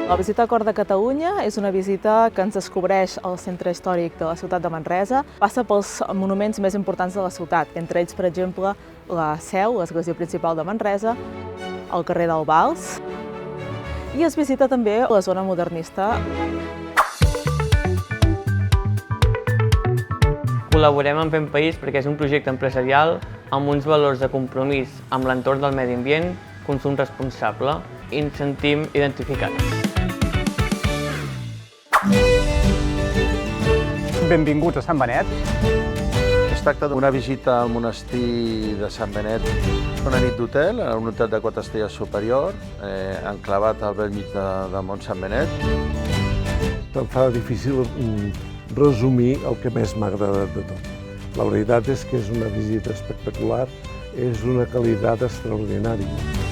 La visita a Cor de Catalunya és una visita que ens descobreix el centre històric de la ciutat de Manresa. Passa pels monuments més importants de la ciutat, entre ells, per exemple, la Seu, l'església principal de Manresa, el carrer del Vals, i es visita també la zona modernista. Col·laborem amb Fem País perquè és un projecte empresarial amb uns valors de compromís amb l'entorn del medi ambient, consum responsable, i ens sentim identificats. Benvinguts a Sant Benet. Es tracta d'una visita al monestir de Sant Benet, una nit d'hotel, en un hotel de 4 estrelles superior, enclavat al bell mig de Mont Sant Benet. Em fa difícil resumir el que més m'ha agradat de tot. La veritat és que és una visita espectacular, és una qualitat extraordinària.